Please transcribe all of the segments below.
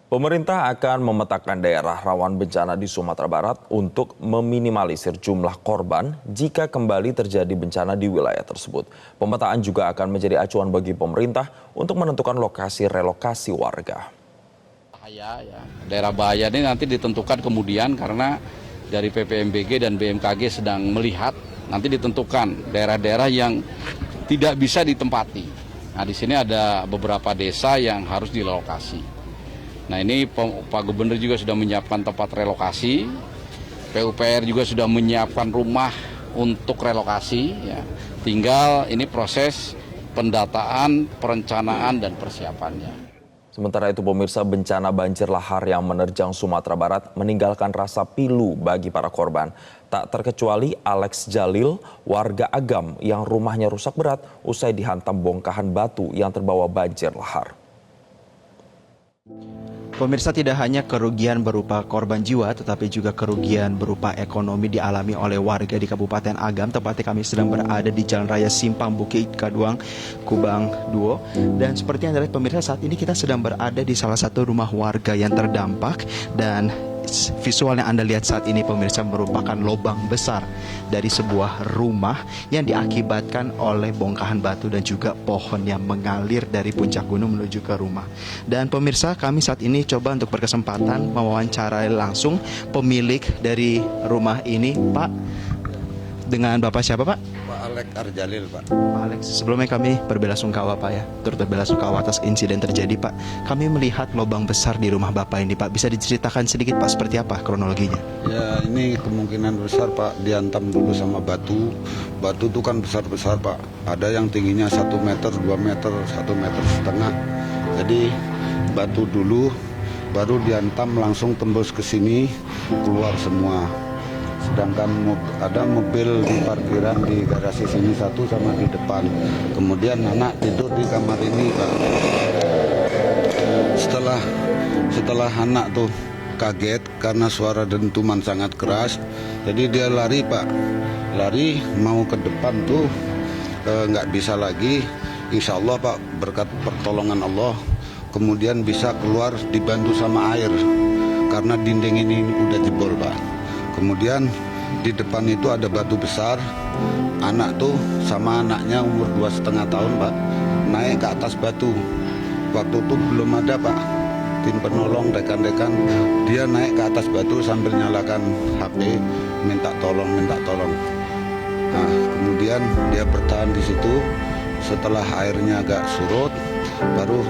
Pemerintah akan memetakan daerah rawan bencana di Sumatera Barat untuk meminimalisir jumlah korban jika kembali terjadi bencana di wilayah tersebut. Pemetaan juga akan menjadi acuan bagi pemerintah untuk menentukan lokasi relokasi warga. Daerah bahaya ini nanti ditentukan kemudian karena dari PPMBG dan BMKG sedang melihat, nanti ditentukan daerah-daerah yang tidak bisa ditempati. Nah, di sini ada beberapa desa yang harus direlokasi. Nah, ini Pak Gubernur juga sudah menyiapkan tempat relokasi, PUPR juga sudah menyiapkan rumah untuk relokasi. Ya. Tinggal ini proses pendataan, perencanaan, dan persiapannya. Sementara itu pemirsa, bencana banjir lahar yang menerjang Sumatera Barat meninggalkan rasa pilu bagi para korban. Tak terkecuali Alex Jalil, warga Agam yang rumahnya rusak berat usai dihantam bongkahan batu yang terbawa banjir lahar. Pemirsa, tidak hanya kerugian berupa korban jiwa, tetapi juga kerugian berupa ekonomi dialami oleh warga di Kabupaten Agam. Tepatnya kami sedang berada di Jalan Raya Simpang Bukit Kaduang, Kubang Duo. Dan seperti yang terlihat pemirsa, saat ini kita sedang berada di salah satu rumah warga yang terdampak. Dan visual yang Anda lihat saat ini pemirsa merupakan lubang besar dari sebuah rumah yang diakibatkan oleh bongkahan batu dan juga pohon yang mengalir dari puncak gunung menuju ke rumah. Dan pemirsa, kami saat ini coba untuk berkesempatan mewawancarai langsung pemilik dari rumah ini. Pak, dengan Bapak siapa, Pak? Pak Alex Arjalil, Pak. Pak Alex, sebelumnya kami berbela-sungkawa, Pak, ya. Turut berbela-sungkawa atas insiden terjadi, Pak. Kami melihat lubang besar di rumah Bapak ini, Pak. Bisa diceritakan sedikit, Pak, seperti apa kronologinya? Ya, ini kemungkinan besar, Pak, dihantam dulu sama batu. Batu itu kan besar-besar, Pak. Ada yang tingginya 1 meter, 2 meter, 1,5 meter. Jadi batu dulu, baru dihantam langsung tembus ke sini, keluar semua. Sedangkan ada mobil di parkiran di garasi sini satu sama di depan. Kemudian anak tidur di kamar ini, Pak. Setelah anak tuh kaget karena suara dentuman sangat keras, jadi dia lari, Pak. Lari mau ke depan tuh nggak bisa lagi. Insya Allah, Pak, berkat pertolongan Allah, kemudian bisa keluar dibantu sama air karena dinding ini udah jebol, Pak. Kemudian di depan itu ada batu besar. Anak tuh sama anaknya umur 2,5 tahun, Pak, naik ke atas batu. Waktu itu belum ada, Pak, tim penolong, rekan-rekan. Dia naik ke atas batu sambil nyalakan HP, minta tolong. Nah, kemudian dia bertahan di situ. Setelah airnya agak surut, baru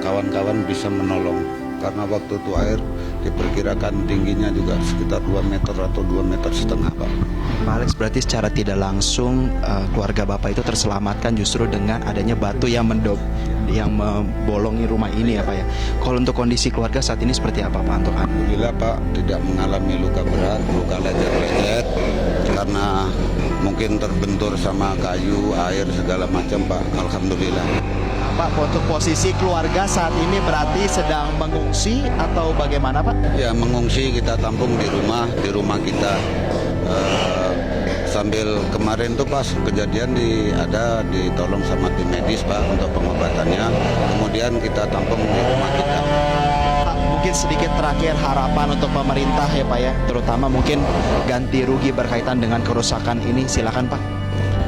kawan-kawan bisa menolong. Karena waktu itu air diperkirakan tingginya juga sekitar 2 meter atau 2,5 meter, Pak. Pak Alex, berarti secara tidak langsung keluarga Bapak itu terselamatkan justru dengan adanya batu yang membolongi rumah ini, ya, Pak, ya. Kalau untuk kondisi keluarga saat ini seperti apa, Pak, untuk Anda? Alhamdulillah, Pak, tidak mengalami luka berat, luka lecet-lecet karena mungkin terbentur sama kayu, air segala macam, Pak. Alhamdulillah. Pak, untuk posisi keluarga saat ini berarti sedang mengungsi atau bagaimana, Pak? Ya, mengungsi, kita tampung di rumah kita. Sambil kemarin tuh pas kejadian ditolong sama tim medis, Pak, untuk pengobatannya. Kemudian kita tampung di rumah kita. Pak, mungkin sedikit terakhir harapan untuk pemerintah, ya, Pak, ya, terutama mungkin ganti rugi berkaitan dengan kerusakan ini, silakan, Pak.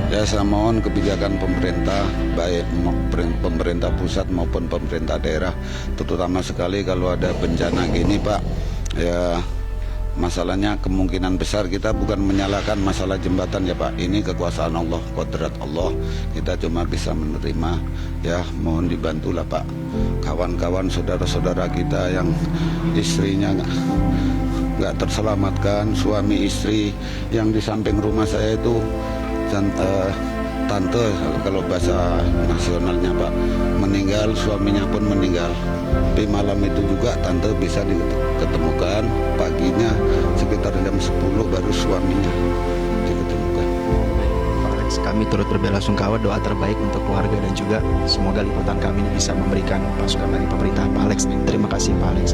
Ya, saya mohon kebijakan pemerintah, baik pemerintah pusat maupun pemerintah daerah, terutama sekali kalau ada bencana gini, Pak. Ya, masalahnya kemungkinan besar kita bukan menyalahkan masalah jembatan, ya, Pak. Ini kekuasaan Allah, kodrat Allah. Kita cuma bisa menerima. Ya, mohon dibantulah, Pak. Kawan-kawan, saudara-saudara kita yang istrinya nggak terselamatkan, suami istri yang di samping rumah saya itu tante, kalau bahasa nasionalnya, Pak, meninggal, suaminya pun meninggal. Di malam itu juga tante bisa diketemukan, paginya sekitar jam 10 baru suaminya diketemukan. Pak Alex, kami turut berbela-sungkawa, doa terbaik untuk keluarga dan juga semoga liputan kami ini bisa memberikan masukan bagi pemerintah, Pak Alex. Terima kasih, Pak Alex.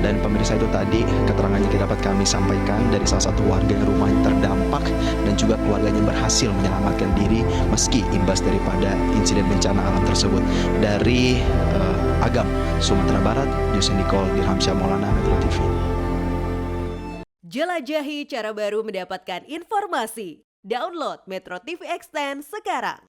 Dan pemirsa, itu tadi keterangan yang dapat kami sampaikan dari salah satu warga yang rumahnya terdampak dan juga keluarganya berhasil menyelamatkan diri meski imbas daripada insiden bencana alam tersebut. Dari Agam, Sumatera Barat. Yusuf Nicole Dirhamsyah Maulana, Metro TV. Jelajahi cara baru mendapatkan informasi. Download Metro TV Extend sekarang.